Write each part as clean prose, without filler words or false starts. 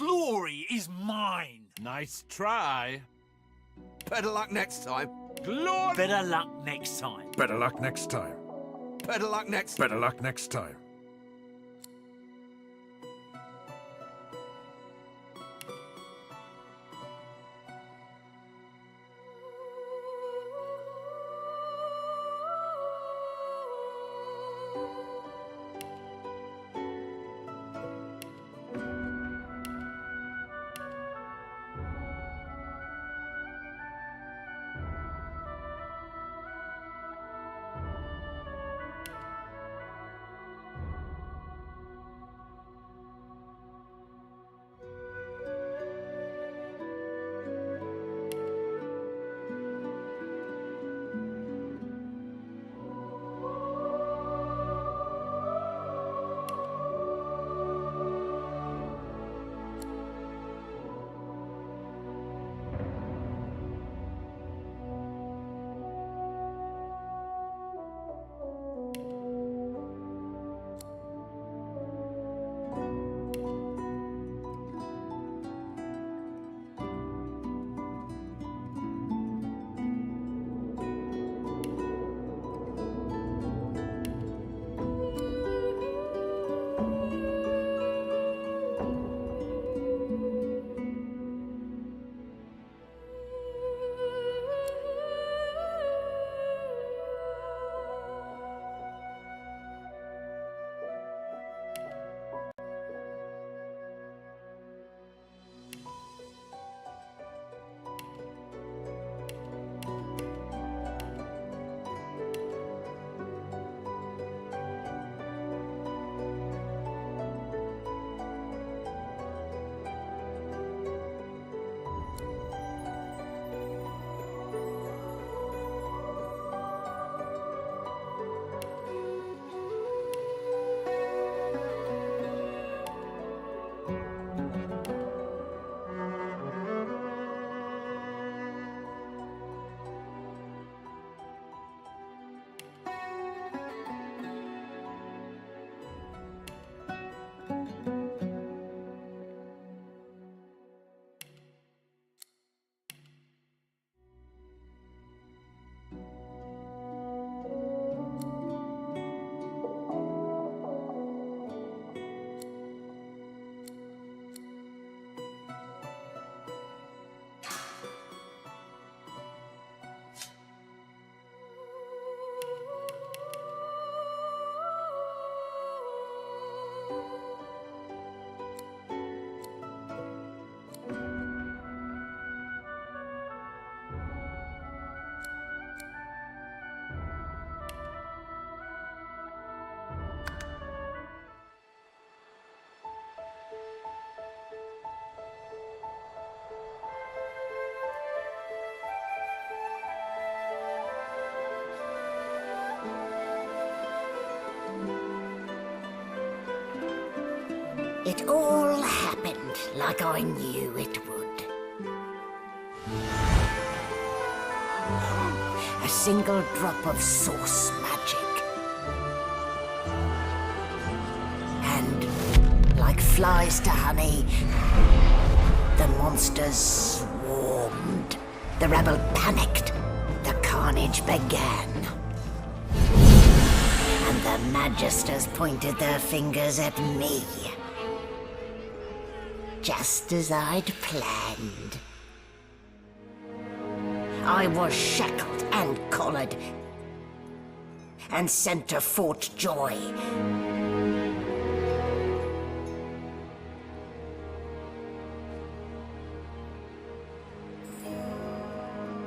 Glory is mine. Nice try. Better luck next time. Glory! Better luck next time. Better luck next time. Better luck next Better luck next time. It all happened like I knew it would. A single drop of source magic. And, like flies to honey, the monsters swarmed. The rebel panicked. The carnage began. And the Magisters pointed their fingers at me. Just as I'd planned. I was shackled and collared, and sent to Fort Joy.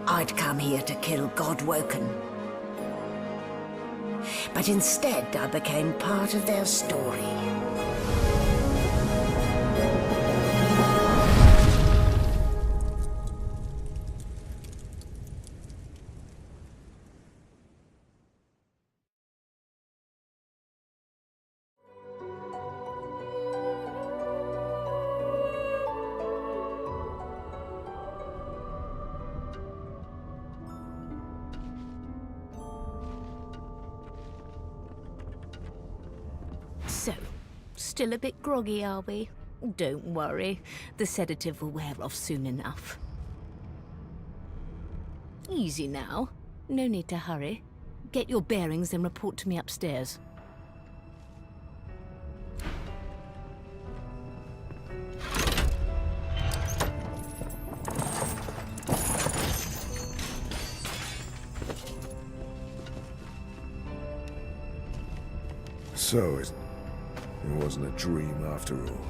I'd come here to kill Godwoken. But instead, I became part of their story. So, still a bit groggy, are we? Don't worry, the sedative will wear off soon enough. Easy now. No need to hurry. Get your bearings and report to me upstairs. So, it wasn't a dream after all.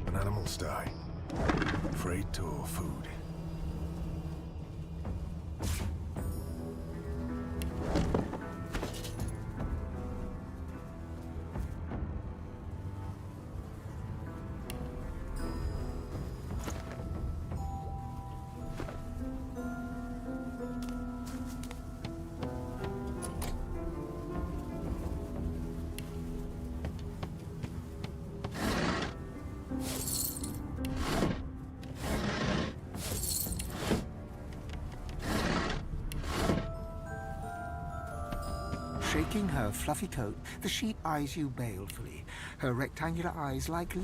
When animals die, freight or food. Stroking her fluffy coat, the sheep eyes you balefully, her rectangular eyes like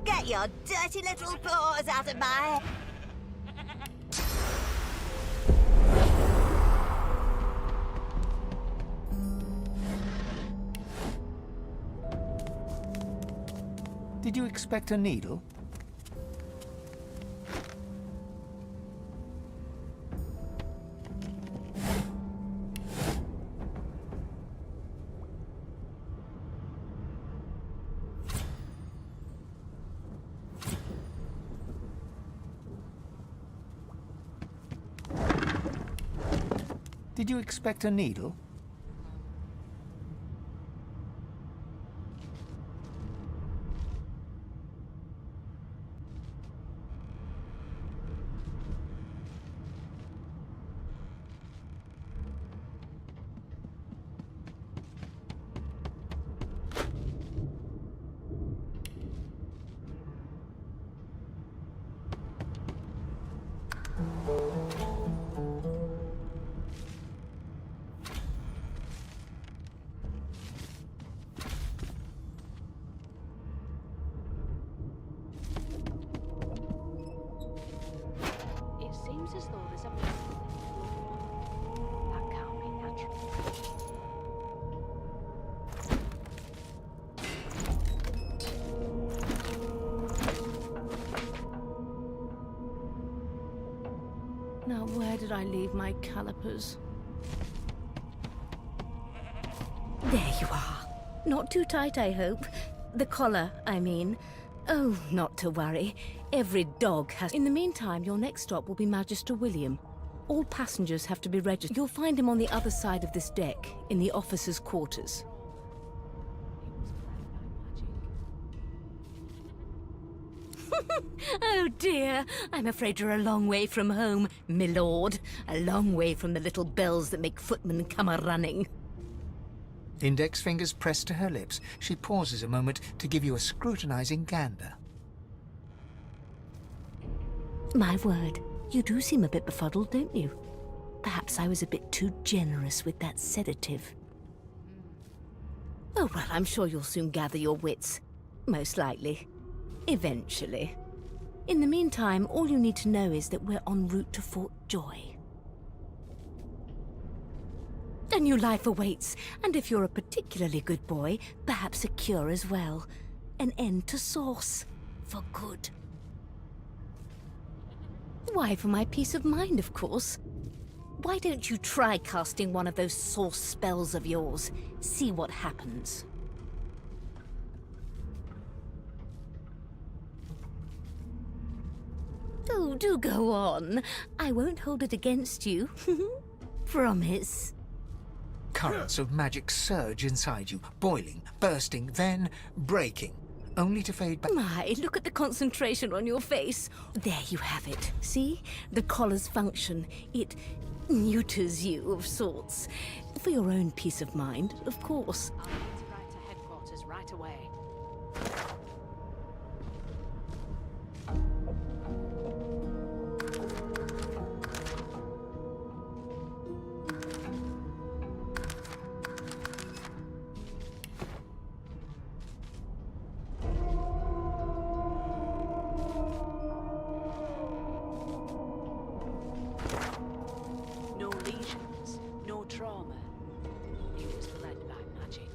Get your dirty little paws out of my... Did you expect a needle? Did you expect a needle? where did I leave my calipers? There you are. Not too tight, I hope. The collar, I mean. Oh, not to worry. Every dog has... In the meantime, your next stop will be Magister William. All passengers have to be registered. You'll find him on the other side of this deck, in the officers' quarters. Oh dear, I'm afraid you're a long way from home, milord. A long way from the little bells that make footmen come a-running. Index fingers pressed to her lips, she pauses a moment to give you a scrutinizing gander. My word, you do seem a bit befuddled, don't you? Perhaps I was a bit too generous with that sedative. Oh, well, I'm sure you'll soon gather your wits. Most likely. Eventually. In the meantime, all you need to know is that we're en route to Fort Joy. A new life awaits, and if you're a particularly good boy, perhaps a cure as well. An end to Sauce. For good. Why, for my peace of mind, of course. Why don't you try casting one of those Sauce spells of yours? See what happens. Oh, do go on. I won't hold it against you. Promise. Currents of magic surge inside you, boiling, bursting, then breaking, only to fade back. My, look at the concentration on your face. There you have it. See? The collar's function. It neuters you of sorts. For your own peace of mind, of course. I'll need to write to headquarters right away. No lesions, no trauma. He was led by magic.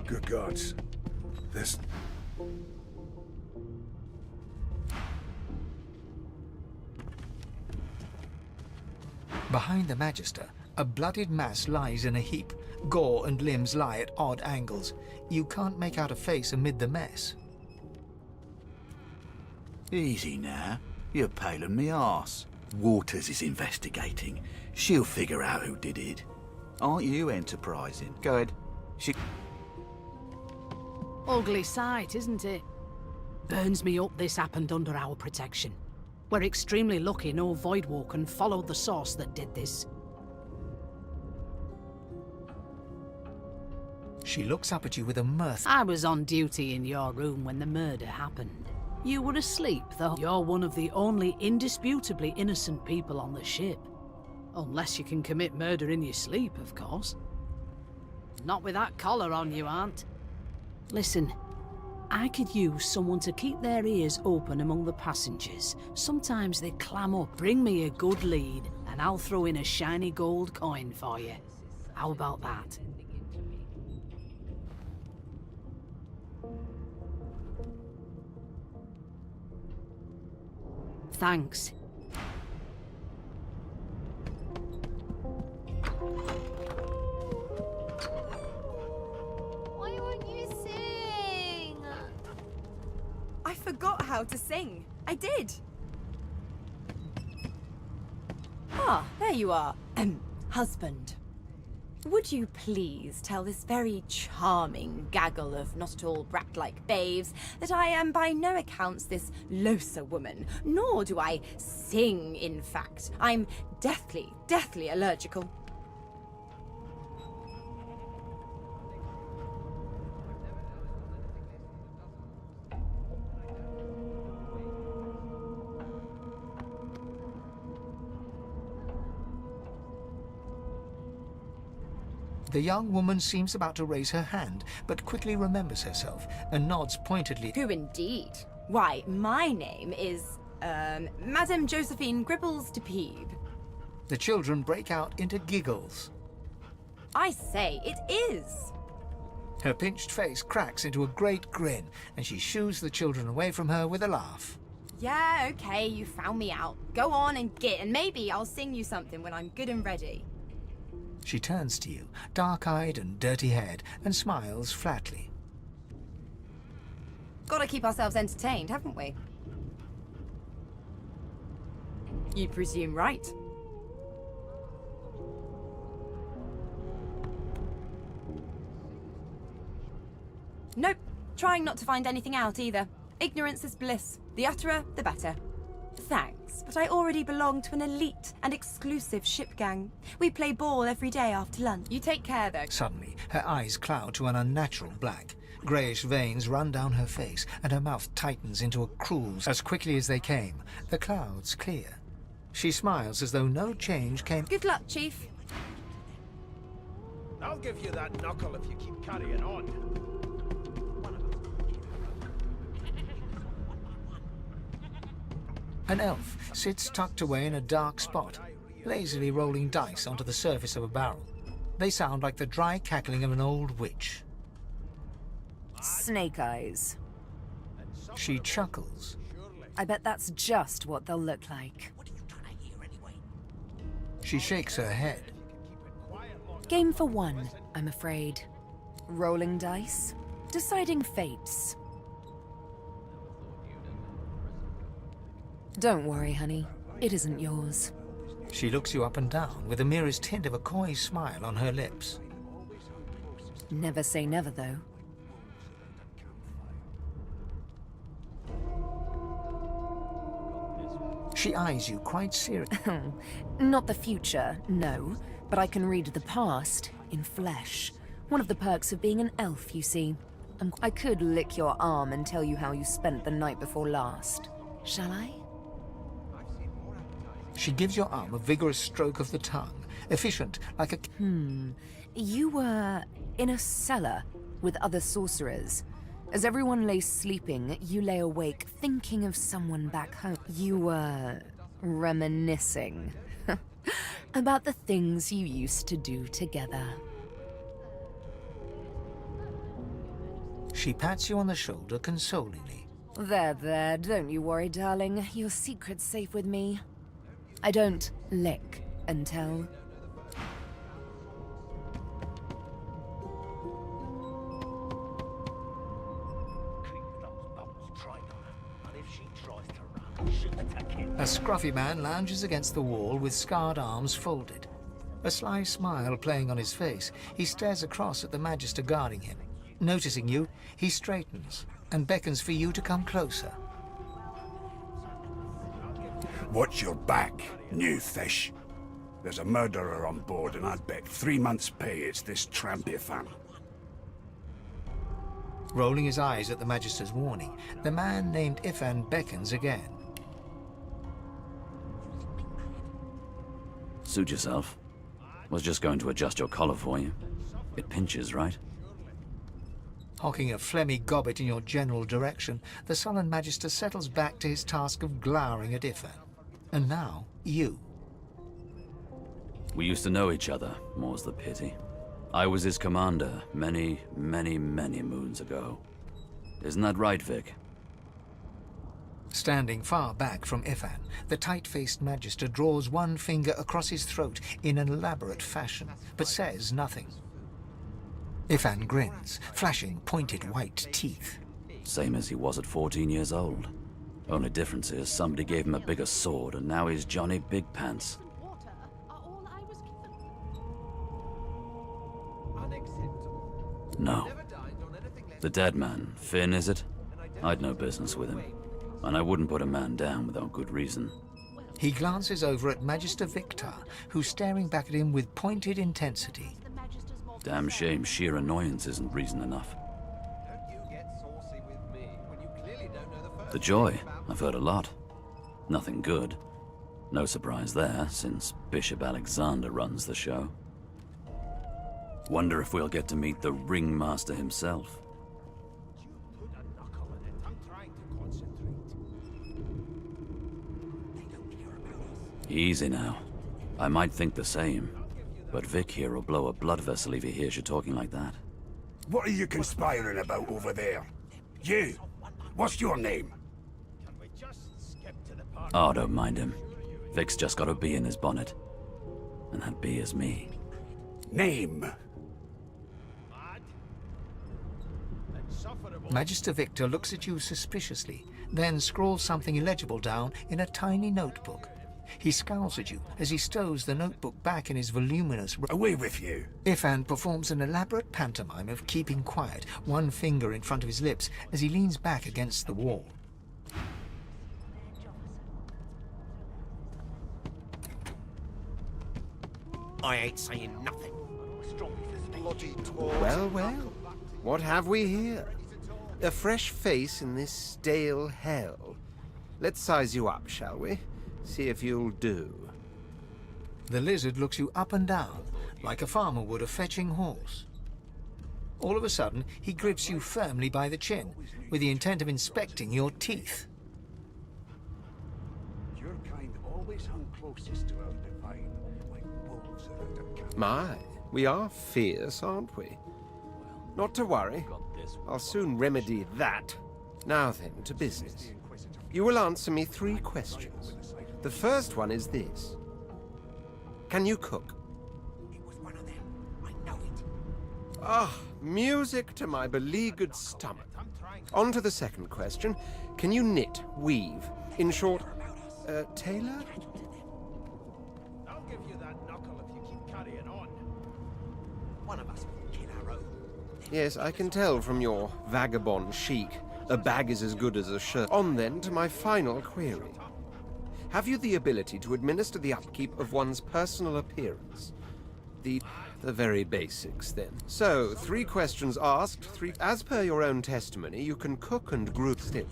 Good gods. This... Behind the Magister, a bloodied mass lies in a heap. Gore and limbs lie at odd angles. You can't make out a face amid the mess. Easy now. You're paling me arse. Waters is investigating. She'll figure out who did it. Aren't you enterprising? Go ahead. Ugly sight, isn't it? Burns me up this happened under our protection. We're extremely lucky no Voidwalker followed the source that did this. She looks up at you with a mirth. I was on duty in your room when the murder happened. You were asleep, though. You're one of the only indisputably innocent people on the ship. Unless you can commit murder in your sleep, of course. Not with that collar on you, Aunt. Listen, I could use someone to keep their ears open among the passengers. Sometimes they clam up. Bring me a good lead, and I'll throw in a shiny gold coin for you. How about that? Thanks. Why won't you sing? I forgot how to sing. I did. Ah, there you are. Husband. Would you please tell this very charming gaggle of not-at-all brat-like babes that I am by no accounts this Losa woman, nor do I sing, in fact. I'm deathly allergical. The young woman seems about to raise her hand, but quickly remembers herself and nods pointedly. Who indeed? Why, my name is, Madame Josephine Gribbles de Peeb. The children break out into giggles. I say, it is. Her pinched face cracks into a great grin, and she shoos the children away from her with a laugh. Yeah, okay, you found me out. Go on and git, and maybe I'll sing you something when I'm good and ready. She turns to you, dark-eyed and dirty-haired, and smiles flatly. Gotta keep ourselves entertained, haven't we? You presume right. Nope. Trying not to find anything out either. Ignorance is bliss. The utterer, the better. Thanks, but I already belong to an elite and exclusive ship gang. We play ball every day after lunch. You take care, though. Suddenly, her eyes cloud to an unnatural black. Greyish veins run down her face, and her mouth tightens into a cruel. As quickly as they came, the clouds clear. She smiles as though no change came. Good luck, Chief. I'll give you that knuckle if you keep carrying on. An elf sits tucked away in a dark spot, lazily rolling dice onto the surface of a barrel. They sound like the dry cackling of an old witch. Snake eyes. She chuckles. I bet that's just what they'll look like. She shakes her head. Game for one, I'm afraid. Rolling dice, deciding fates. Don't worry, honey. It isn't yours. She looks you up and down with the merest hint of a coy smile on her lips. Never say never, though. She eyes you quite seriously. Not the future, no. But I can read the past in flesh. One of the perks of being an elf, you see. I could lick your arm and tell you how you spent the night before last. Shall I? She gives your arm a vigorous stroke of the tongue, efficient like a... You were in a cellar with other sorcerers. As everyone lay sleeping, you lay awake thinking of someone back home. You were reminiscing about the things you used to do together. She pats you on the shoulder consolingly. There, don't you worry, darling. Your secret's safe with me. I don't lick and tell. A scruffy man lounges against the wall with scarred arms folded. A sly smile playing on his face, he stares across at the Magister guarding him. Noticing you, he straightens and beckons for you to come closer. Watch your back, new fish. There's a murderer on board, and I'd bet 3 months' pay it's this tramp Ifan. Rolling his eyes at the Magister's warning, the man named Ifan beckons again. Suit yourself. Was just going to adjust your collar for you. It pinches, right? Hocking a phlegmy gobbet in your general direction, the sullen Magister settles back to his task of glowering at Ifan. And now, you. We used to know each other, more's the pity. I was his commander many, many, many moons ago. Isn't that right, Vic? Standing far back from Ifan, the tight-faced Magister draws one finger across his throat in an elaborate fashion, but says nothing. Ifan grins, flashing pointed white teeth. Same as he was at 14 years old. Only difference is somebody gave him a bigger sword, and now he's Johnny Big Pants. No. The dead man, Finn, is it? I'd no business with him. And I wouldn't put a man down without good reason. He glances over at Magister Victor, who's staring back at him with pointed intensity. Damn shame sheer annoyance isn't reason enough. The Joy, I've heard a lot. Nothing good. No surprise there, since Bishop Alexander runs the show. Wonder if we'll get to meet the ringmaster himself. Easy now. I might think the same, but Vic here will blow a blood vessel if he hears you talking like that. What are you conspiring about over there? You! What's your name? Oh, don't mind him. Vic's just got a bee in his bonnet. And that bee is me. Name? Magister Victor looks at you suspiciously, then scrawls something illegible down in a tiny notebook. He scowls at you as he stows the notebook back in his voluminous... Away with you! Ifan performs an elaborate pantomime of keeping quiet, one finger in front of his lips as he leans back against the wall. I ain't saying nothing. Well, well. What have we here? A fresh face in this stale hell. Let's size you up, shall we? See if you'll do. The lizard looks you up and down, like a farmer would a fetching horse. All of a sudden, he grips you firmly by the chin, with the intent of inspecting your teeth. Your kind always hung closest to our divine, like wolves around a camp. My, we are fierce, aren't we? Not to worry. I'll soon remedy that. Now then, to business. You will answer me 3 questions. The first one is this. Can you cook? It was one of them. I know it. Ah, music to my beleaguered stomach. On to the second question. Can you knit, weave? In short, tailor? I'll give you that knuckle if you keep carrying on. One of us will kill our own. Yes, I can tell from your vagabond chic. A bag is as good as a shirt. On then to my final query. Have you the ability to administer the upkeep of one's personal appearance? The very basics, then. So, 3 questions asked, 3... As per your own testimony, you can cook and brew still.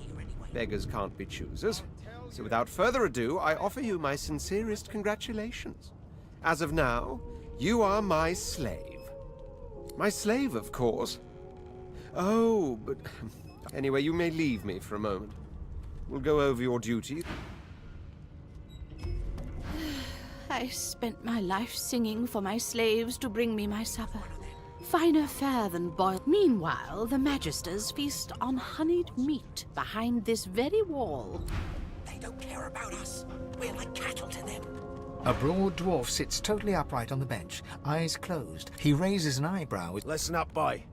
Beggars can't be choosers. So without further ado, I offer you my sincerest congratulations. As of now, you are my slave. My slave, of course. Oh, but... Anyway, you may leave me for a moment. We'll go over your duties. I spent my life singing for my slaves to bring me my supper. Finer fare than boiled. Meanwhile, the Magisters feast on honeyed meat behind this very wall. They don't care about us. We're like cattle to them. A broad dwarf sits totally upright on the bench, eyes closed. He raises an eyebrow with... Listen up, boy.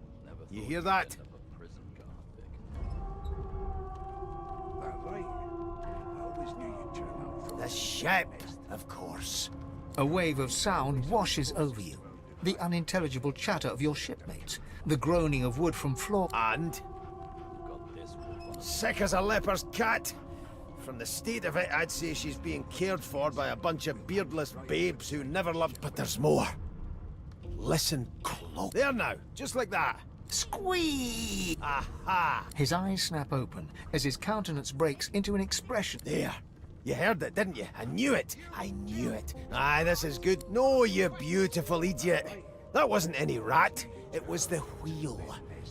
You hear that? That right? I always knew you'd turn out for The ship, of course. A wave of sound washes over you. The unintelligible chatter of your shipmates, the groaning of wood from floor... And? Sick as a leper's cat. From the state of it, I'd say she's being cared for by a bunch of beardless babes who never loved... But there's more. Listen close. There now, just like that. Squeak! Aha! His eyes snap open as his countenance breaks into an expression. There. You heard it, didn't you? I knew it. I knew it. Aye, this is good. No, you beautiful idiot. That wasn't any rat. It was the wheel.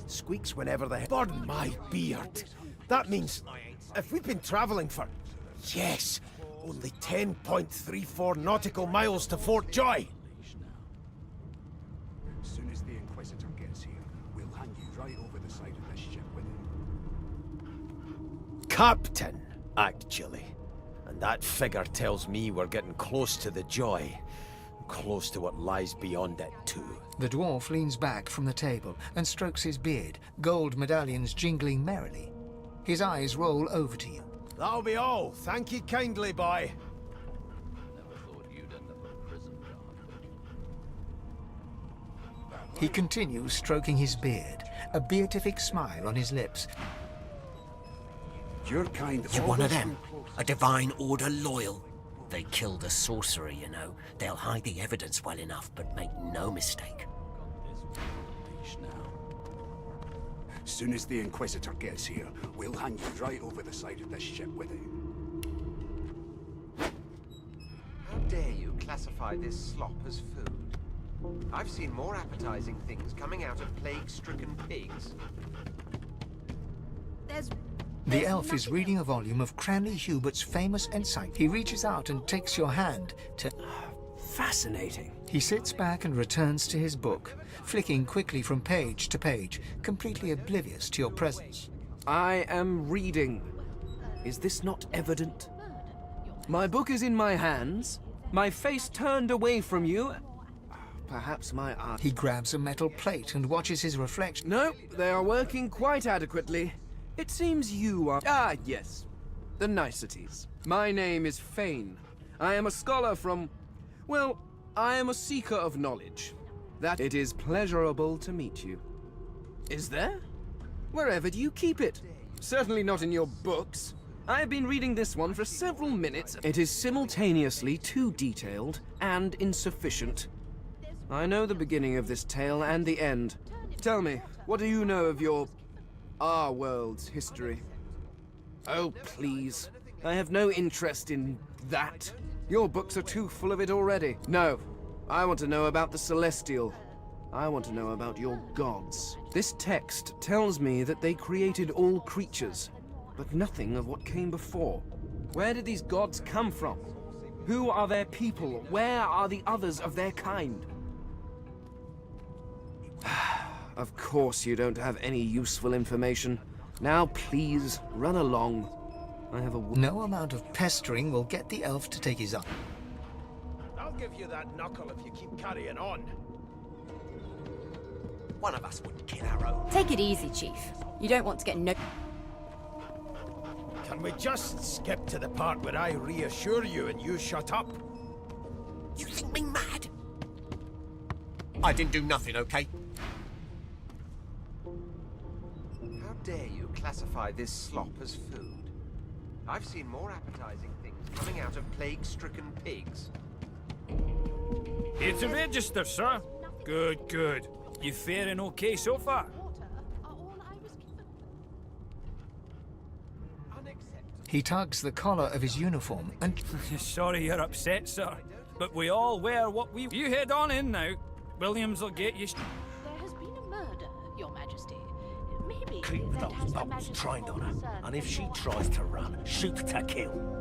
Squeaks whenever the... Burn my beard. That means... If we've been travelling for... Yes! Only 10.34 nautical miles to Fort Joy! As soon as the Inquisitor gets here, we'll hand you right over the side of this ship with him. Captain, actually. And that figure tells me we're getting close to the Joy. Close to what lies beyond it, too. The dwarf leans back from the table and strokes his beard, gold medallions jingling merrily. His eyes roll over to you. That'll be all. Thank you kindly, boy. He continues stroking his beard, a beatific smile on his lips. Your kind... You're one of them. A divine order loyal. They killed a sorcerer, you know. They'll hide the evidence well enough, but make no mistake. As soon as the Inquisitor gets here, we'll hand you right over the side of this ship with him. How dare you classify this slop as food? I've seen more appetizing things coming out of plague-stricken pigs. The elf is reading a volume of Cranley Hubert's famous encyclopedia. He reaches out and takes your hand to... Fascinating. He sits back and returns to his book, flicking quickly from page to page, completely oblivious to your presence. I am reading. Is this not evident? My book is in my hands, my face turned away from you. Perhaps my art... He grabs a metal plate and watches his reflection. No, they are working quite adequately. It seems you are... Ah, yes. The niceties. My name is Fane. I am a scholar from... Well, I am a seeker of knowledge. That it is pleasurable to meet you. Is there? Wherever do you keep it? Certainly not in your books. I have been reading this one for several minutes. It is simultaneously too detailed and insufficient. I know the beginning of this tale and the end. Tell me, what do you know of our world's history? Oh, please. I have no interest in that. Your books are too full of it already. No, I want to know about the Celestial. I want to know about your gods. This text tells me that they created all creatures, but nothing of what came before. Where did these gods come from? Who are their people? Where are the others of their kind? Of course you don't have any useful information. Now please, run along. I have a... No amount of pestering will get the elf to take his arm. I'll give you that knuckle if you keep carrying on. One of us would kill our own. Take it easy, Chief. You don't want to get no... Can we just skip to the part where I reassure you and you shut up? You think me mad? I didn't do nothing, okay? How dare you classify this slop as food? I've seen more appetizing things coming out of plague-stricken pigs. Here to register, sir. Good, good. You faring okay so far? He tugs the collar of his uniform and... Sorry you're upset, sir. But we all wear what we... You head on in now. Williams will get you... There has been a murder, Your Majesty. Maybe Keep those bolts trained on her, and if she tries to run, shoot to kill.